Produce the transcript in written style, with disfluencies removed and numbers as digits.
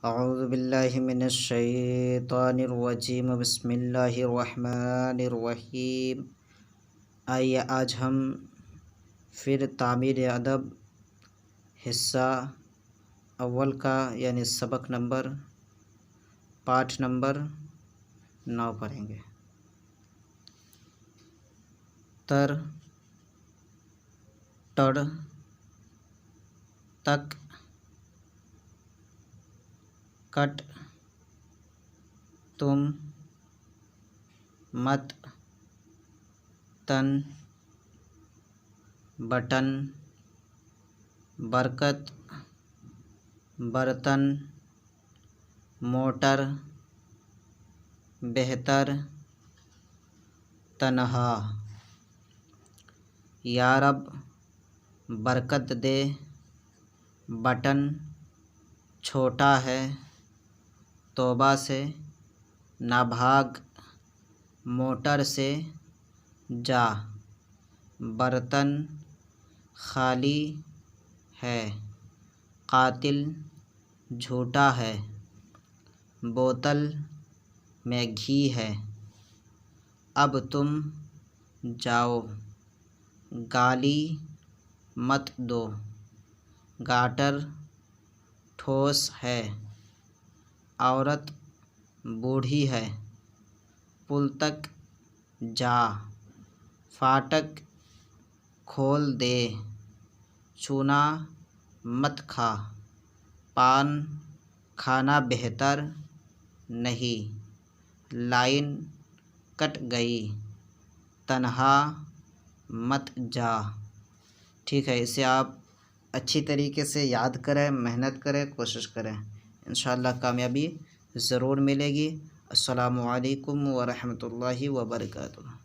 اعوذ باللہ من الشیطان الرجیم، بسم اللہ الرحمن الرحیم۔ آئیے آج ہم پھر تعمیر ادب حصہ اول کا یعنی سبق نمبر پاٹھ نمبر 9 پڑھیں گے۔ تر، ٹڑ، تک، کٹ، تم، مت، تن، بٹن، برکت، برتن، موٹر، بہتر، تنہا۔ یا رب برکت دے، بٹن چھوٹا ہے توبہ سے نہ بھاگ، موٹر سے جا، برتن خالی ہے، قاتل جھوٹا ہے، بوتل میں گھی ہے، اب تم جاؤ، گالی مت دو، گاٹر ٹھوس ہے، عورت بوڑھی ہے، پل تک جا، فاٹک کھول دے، چونا مت کھا، پان کھانا بہتر نہیں، لائن کٹ گئی، تنہا مت جا۔ ٹھیک ہے، اسے آپ اچھی طریقے سے یاد کریں، محنت کریں، کوشش کریں، انشاءاللہ کامیابی ضرور ملے گی۔ السلام علیکم ورحمۃ اللہ وبرکاتہ۔